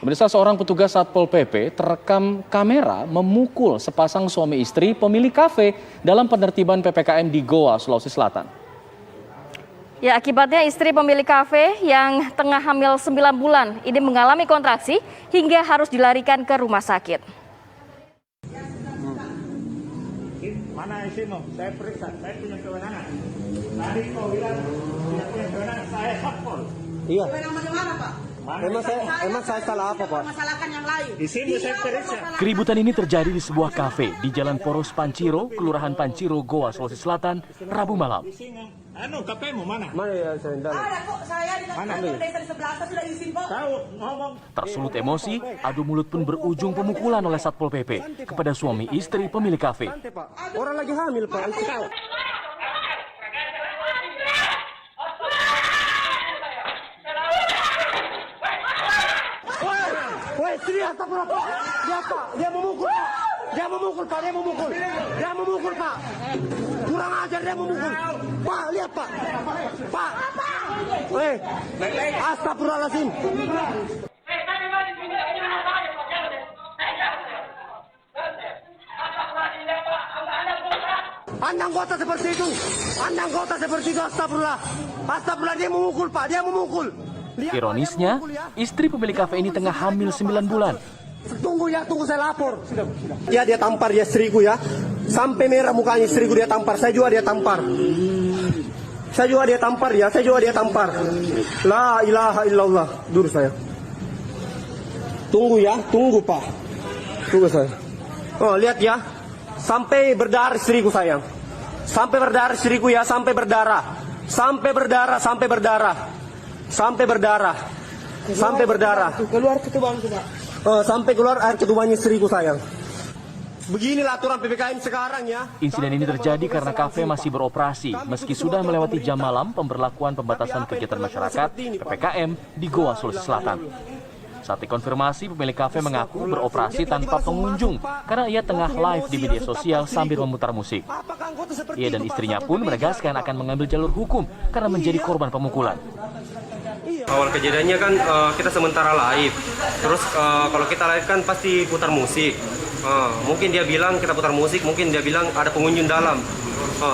Pemirsa, seorang petugas Satpol PP terekam kamera memukul sepasang suami istri pemilik kafe dalam penertiban PPKM di Goa, Sulawesi Selatan. Ya, akibatnya istri pemilik kafe yang tengah hamil 9 bulan ini mengalami kontraksi hingga harus dilarikan ke rumah sakit. Mana isimu? Saya periksa, saya punya kewenangan. Tadi kau bilang tidak punya kewenangan, saya Satpol. Iya. Kewenangan bagaimana, Pak? Emang saya salah apa, Pak? Masalahkan yang lain. Di sini saya periksa. Keributan ini terjadi di sebuah kafe di Jalan Poros Panciro, Kelurahan Panciro, Goa, Sulawesi Selatan, Rabu malam. Di sini. KP-mu mana? Mana ya saya dalam? Ada kok, saya di kantor desa di sebelah atas sudah izin, Pak. Tahu ngomong. Tersulut emosi, adu mulut pun berujung pemukulan oleh Satpol PP kepada suami istri pemilik kafe. Santai, Pak. Orang lagi hamil, Pak. Woi, sini astagfirullah, Pak. Dia memukul, Pak. Dia memukul, Pak. Dia memukul, Pak. Kurang ajar, dia memukul. Pak, lihat, Pak. Pak. Woi, astagfirullahaladzim. Anda anggota seperti itu, astagfirullah. Astagfirullah, dia memukul, Pak. Dia memukul. Ironisnya, istri pemilik kafe ini tengah hamil 9 bulan. Tunggu saya lapor. Ya, dia tampar ya istriku ya. Sampai merah mukanya istriku, dia tampar. Saya juga dia tampar. La ilaha illallah. Dur saya. Tunggu ya, tunggu Pak. Tunggu saya. Oh, lihat ya. Sampai berdarah istriku sayang. Sampai berdarah istriku ya, sampai berdarah. Keluar ketuban, Pak. Sampai keluar air ketubannya istriku sayang. Beginilah aturan PPKM sekarang ya. Insiden ini terjadi karena kafe masih beroperasi meski sudah melewati jam malam pemberlakuan pembatasan kegiatan masyarakat PPKM di Goa, Sulawesi Selatan. Saat dikonfirmasi, pemilik kafe mengaku beroperasi tanpa pengunjung karena ia tengah live di media sosial sambil memutar musik. Ia dan istrinya pun menegaskan akan mengambil jalur hukum karena menjadi korban pemukulan. Awal kejadiannya kan kita sementara live, terus kalau kita live kan pasti putar musik. Mungkin dia bilang kita putar musik, mungkin dia bilang ada pengunjung dalam.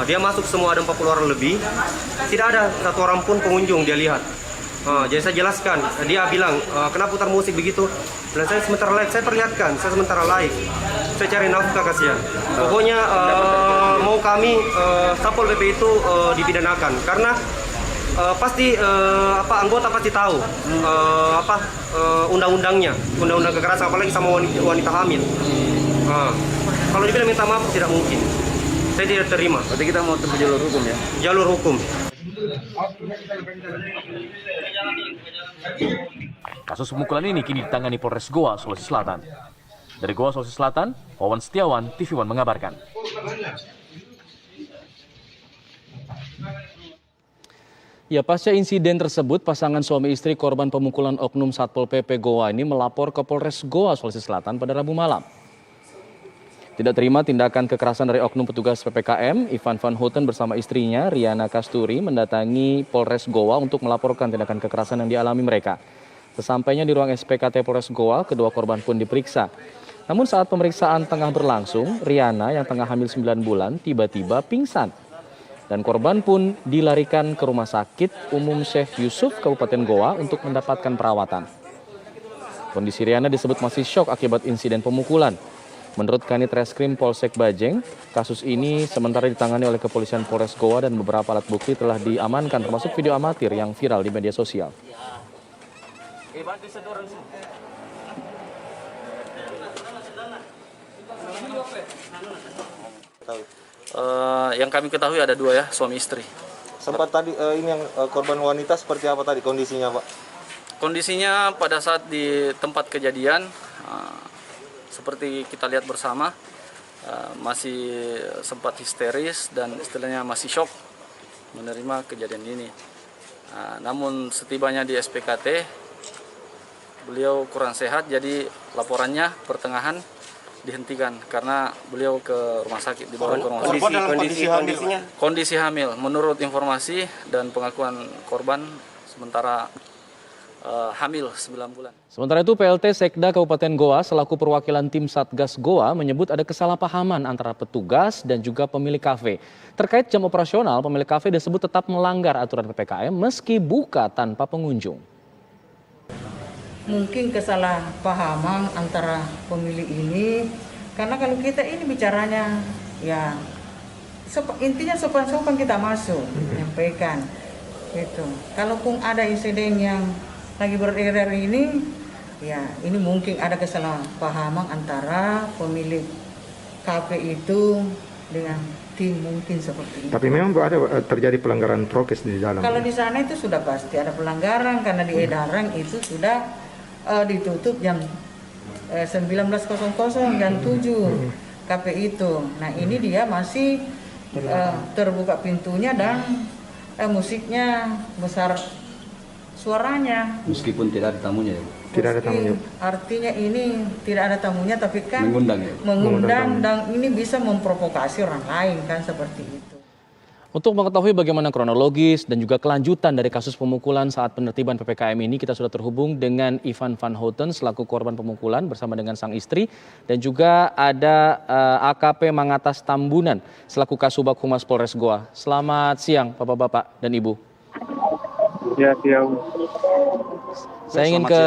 Dia masuk semua ada 40 orang lebih, tidak ada satu orang pun pengunjung dia lihat. Jadi saya jelaskan, dia bilang kenapa putar musik begitu. Dan saya sementara live, saya perlihatkan, saya sementara live, saya cari nafkah kasihan. Pokoknya mau kami Satpol PP itu dipidanakan karena pasti anggota pasti tahu undang-undangnya, undang-undang kekerasan apalagi sama wanita hamil. Kalau dibilang minta maaf tidak mungkin. Saya tidak terima. Berarti kita mau tempuh jalur hukum ya? Jalur hukum. Kasus pemukulan ini kini ditangani Polres Goa, Sulawesi Selatan. Dari Goa, Sulawesi Selatan, Wawan Setiawan, TV One mengabarkan. Ya, pasca insiden tersebut, pasangan suami istri korban pemukulan oknum Satpol PP Goa ini melapor ke Polres Goa, Sulawesi Selatan pada Rabu malam. Tidak terima tindakan kekerasan dari oknum petugas PPKM, Ivan Van Houten bersama istrinya, Riana Kasturi, mendatangi Polres Goa untuk melaporkan tindakan kekerasan yang dialami mereka. Sesampainya di ruang SPKT Polres Goa, kedua korban pun diperiksa. Namun saat pemeriksaan tengah berlangsung, Riana yang tengah hamil 9 bulan tiba-tiba pingsan. Dan korban pun dilarikan ke Rumah Sakit Umum Syekh Yusuf, Kabupaten Goa untuk mendapatkan perawatan. Kondisi Riana disebut masih syok akibat insiden pemukulan. Menurut Kanit Reskrim Polsek Bajeng, kasus ini sementara ditangani oleh Kepolisian Polres Goa dan beberapa alat bukti telah diamankan termasuk video amatir yang viral di media sosial. Yang kami ketahui ada 2 ya, suami istri. Sempat tadi ini yang korban wanita seperti apa tadi kondisinya, Pak? Kondisinya pada saat di tempat kejadian, seperti kita lihat bersama, masih sempat histeris dan istilahnya masih syok menerima kejadian ini. Namun setibanya di SPKT, beliau kurang sehat, jadi laporannya pertengahan dihentikan karena beliau ke rumah sakit, dibawa ke rumah sakit. Kondisi hamil. Menurut informasi dan pengakuan korban, sementara hamil 9 bulan. Sementara itu PLT Sekda Kabupaten Goa selaku perwakilan tim Satgas Goa menyebut ada kesalahpahaman antara petugas dan juga pemilik kafe. Terkait jam operasional, pemilik kafe disebut tetap melanggar aturan PPKM meski buka tanpa pengunjung. Mungkin kesalahpahaman antara pemilik ini, karena kalau kita ini bicaranya ya intinya sopan-sopan kita masuk menyampaikan gitu. Kalaupun ada insiden yang lagi beredar ini, ya ini mungkin ada kesalahpahaman antara pemilik kafe itu dengan tim, mungkin seperti itu. Tapi memang ada terjadi pelanggaran prokes di dalam. Kalau di sana itu sudah pasti ada pelanggaran karena di edaran itu sudah ditutup jam 19.00 jam 7 kafe itu. Nah ini dia masih terbuka pintunya dan musiknya besar suaranya. Meskipun tidak ada tamunya ya? Tidak ada tamunya. Artinya ini tidak ada tamunya tapi kan Mengundang ya? Mengundang dan ini bisa memprovokasi orang lain kan seperti itu. Untuk mengetahui bagaimana kronologis dan juga kelanjutan dari kasus pemukulan saat penertiban PPKM ini, kita sudah terhubung dengan Ivan Van Houten selaku korban pemukulan bersama dengan sang istri, dan juga ada AKP Mangatas Tambunan selaku Kasubag Humas Polres Goa. Selamat siang Bapak-bapak dan Ibu. Ya, siang. Saya ingin ke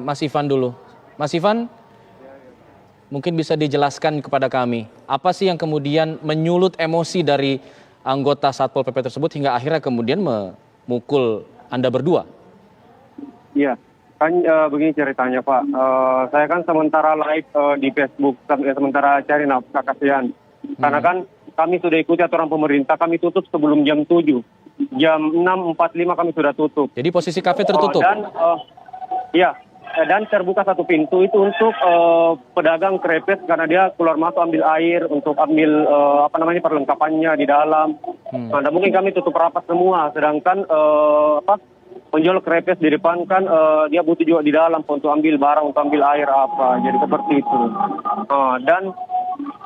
Mas Ivan dulu. Mas Ivan, mungkin bisa dijelaskan kepada kami, apa sih yang kemudian menyulut emosi dari anggota Satpol PP tersebut hingga akhirnya kemudian memukul Anda berdua? Iya, kan begini ceritanya Pak. Saya kan sementara live di Facebook, sementara cari nafkah kasihan. Karena kan kami sudah ikuti aturan pemerintah, kami tutup sebelum jam 7. Jam 6.45 kami sudah tutup. Jadi posisi kafe tertutup? Dan terbuka satu pintu itu untuk pedagang krepes karena dia keluar masuk ambil air untuk ambil perlengkapannya di dalam. Nah, mungkin kami tutup rapat semua, sedangkan penjual krepes di depan kan dia butuh juga di dalam untuk ambil barang, untuk ambil air apa. Jadi seperti itu. Dan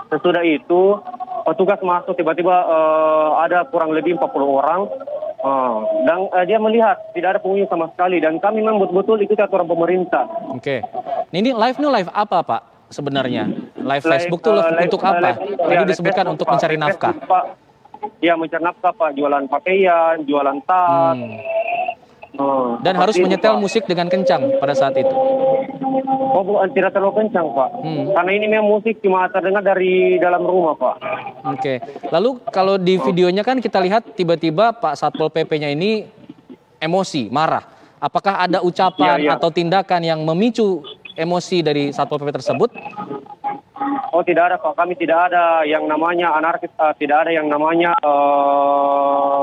sesudah itu petugas masuk tiba-tiba ada kurang lebih 40 orang. Dan dia melihat tidak ada pengunjung sama sekali dan kami memang betul-betul ikuti aturan pemerintah. Oke. Ini live apa Pak sebenarnya? Live Facebook tuh untuk apa? Tadi disebutkan untuk mencari nafkah. Iya, mencari nafkah Pak, jualan pakaian, jualan tas. Dan harus menyetel musik dengan kencang pada saat itu. Oh, bukan, tidak terlalu kencang Pak. Karena ini memang musik cuma terdengar dari dalam rumah Pak. Oke. Lalu kalau di videonya kan kita lihat tiba-tiba Pak Satpol PP-nya ini emosi, marah. Apakah ada ucapan atau tindakan yang memicu emosi dari Satpol PP tersebut? Oh, tidak ada Pak. Kami tidak ada yang namanya anarkis, tidak ada yang namanya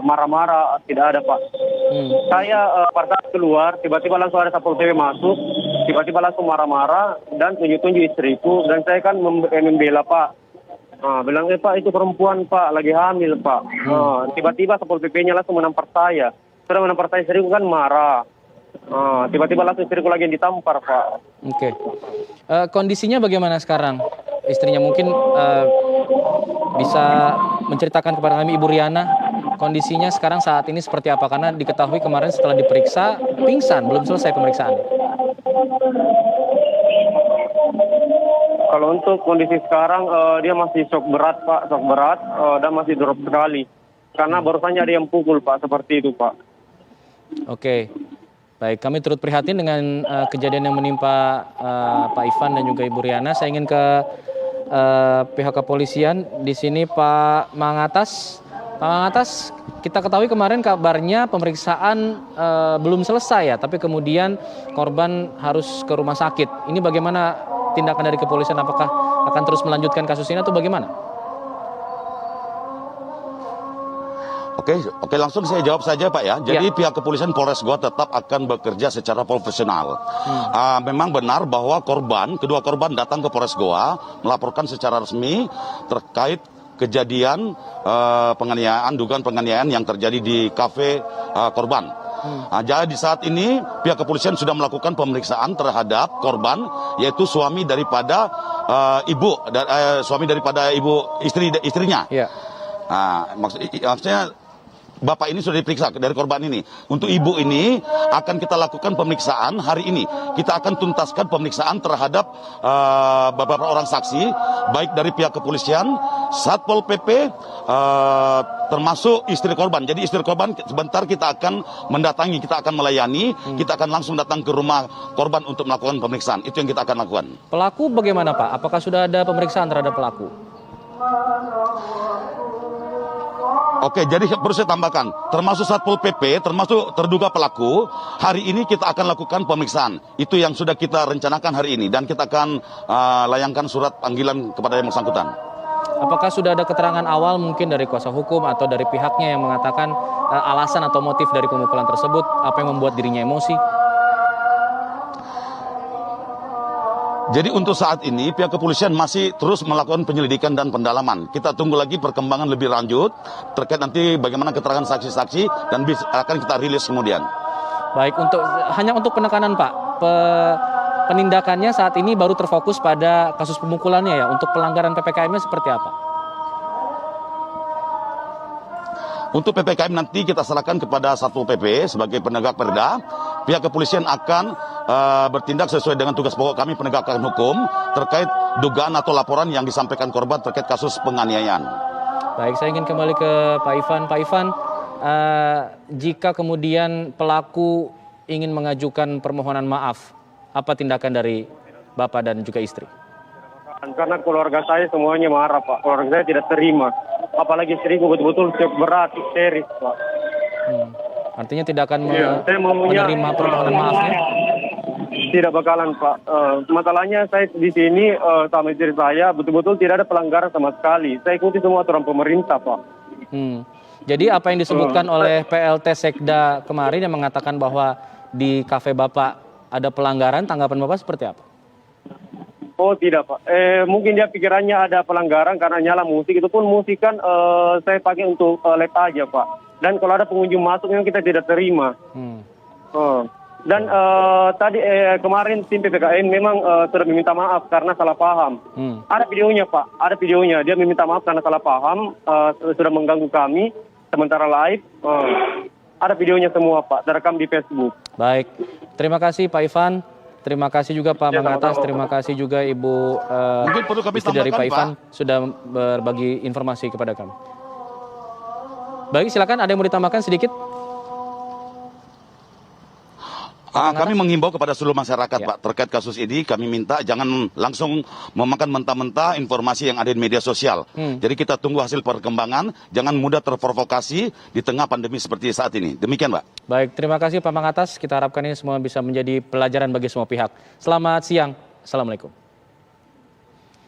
marah-marah, tidak ada Pak. Saya pada saat keluar, tiba-tiba langsung ada Satpol PP masuk, tiba-tiba langsung marah-marah dan tunjuk-tunjuk istriku, dan saya kan membela Pak. Bilang, Pak itu perempuan Pak, lagi hamil Pak. Tiba-tiba Satpol PP-nya langsung menampar saya. Sudah menampar saya, istriku kan marah. Tiba-tiba langsung istriku lagi yang ditampar Pak. Oke. Kondisinya bagaimana sekarang? Istrinya mungkin bisa menceritakan kepada kami, Ibu Riana, kondisinya sekarang saat ini seperti apa? Karena diketahui kemarin setelah diperiksa pingsan, belum selesai pemeriksaan. Kalau untuk kondisi sekarang dia masih shock berat Pak, shock berat dan masih drop sekali. Karena barusannya ada yang pukul Pak, seperti itu Pak. Oke. Baik, kami turut prihatin dengan kejadian yang menimpa Pak Ivan dan juga Ibu Riana. Saya ingin ke pihak kepolisian. Di sini Pak Mangatas. Pak Mangatas, kita ketahui kemarin kabarnya pemeriksaan belum selesai ya, tapi kemudian korban harus ke rumah sakit. Ini bagaimana tindakan dari kepolisian? Apakah akan terus melanjutkan kasus ini atau bagaimana? Oke, langsung saya jawab saja Pak ya. Jadi pihak kepolisian Polres Goa tetap akan bekerja secara profesional. Memang benar bahwa kedua korban datang ke Polres Goa melaporkan secara resmi terkait kejadian dugaan penganiayaan yang terjadi di kafe korban. Jadi saat ini pihak kepolisian sudah melakukan pemeriksaan terhadap korban, yaitu suami daripada istrinya. Maksudnya bapak ini sudah diperiksa dari korban ini. Untuk ibu ini akan kita lakukan pemeriksaan hari ini. Kita akan tuntaskan pemeriksaan terhadap beberapa orang saksi, baik dari pihak kepolisian, Satpol PP, termasuk istri korban. Jadi istri korban sebentar kita akan mendatangi, kita akan melayani, kita akan langsung datang ke rumah korban untuk melakukan pemeriksaan. Itu yang kita akan lakukan. Pelaku bagaimana Pak? Apakah sudah ada pemeriksaan terhadap pelaku? Oke, jadi perlu saya tambahkan, termasuk Satpol PP, termasuk terduga pelaku, hari ini kita akan lakukan pemeriksaan. Itu yang sudah kita rencanakan hari ini, dan kita akan layangkan surat panggilan kepada yang bersangkutan. Apakah sudah ada keterangan awal mungkin dari kuasa hukum atau dari pihaknya yang mengatakan alasan atau motif dari pemukulan tersebut, apa yang membuat dirinya emosi? Jadi untuk saat ini pihak kepolisian masih terus melakukan penyelidikan dan pendalaman. Kita tunggu lagi perkembangan lebih lanjut terkait nanti bagaimana keterangan saksi-saksi dan akan kita rilis kemudian. Baik, hanya untuk penekanan Pak, penindakannya saat ini baru terfokus pada kasus pemukulannya ya. Untuk pelanggaran PPKM-nya seperti apa? Untuk PPKM nanti kita serahkan kepada Satpol PP sebagai penegak perda. Pihak kepolisian akan bertindak sesuai dengan tugas pokok kami penegakan hukum terkait dugaan atau laporan yang disampaikan korban terkait kasus penganiayaan. Baik, saya ingin kembali ke Pak Ivan. Pak Ivan, jika kemudian pelaku ingin mengajukan permohonan maaf, apa tindakan dari Bapak dan juga istri? Karena keluarga saya semuanya marah, Pak. Keluarga saya tidak terima. Apalagi istriku betul-betul berat, histeris, Pak. Artinya tidak akan saya maunya menerima permohonan maafnya? Tidak bakalan, Pak. Masalahnya saya di sini sama istri saya betul-betul tidak ada pelanggaran sama sekali. Saya ikuti semua aturan pemerintah, Pak. Jadi apa yang disebutkan oleh PLT Sekda kemarin yang mengatakan bahwa di kafe Bapak ada pelanggaran, tanggapan Bapak seperti apa? Oh tidak, Pak. Mungkin dia pikirannya ada pelanggaran karena nyala musik. Itu pun musik kan saya pakai untuk live aja, Pak. Dan kalau ada pengunjung masuk yang kita tidak terima. Dan tadi kemarin tim PPKM memang sudah meminta maaf karena salah paham. Ada videonya, Pak. Ada videonya. Dia meminta maaf karena salah paham, sudah mengganggu kami sementara live. Ada videonya semua, Pak. Terekam di Facebook. Baik. Terima kasih Pak Ivan. Terima kasih juga Pak Mangatas, terima kasih juga Ibu Mungkin perlu kami istri dari Pak tambahkan, Ivan sudah berbagi informasi kepada kami. Baik, silakan ada yang mau ditambahkan sedikit? Kami menghimbau kepada seluruh masyarakat, Pak, terkait kasus ini. Kami minta jangan langsung memakan mentah-mentah informasi yang ada di media sosial. Jadi kita tunggu hasil perkembangan, jangan mudah terprovokasi di tengah pandemi seperti saat ini. Demikian, Pak. Baik, terima kasih Pak Mangatas. Kita harapkan ini semua bisa menjadi pelajaran bagi semua pihak. Selamat siang. Assalamualaikum.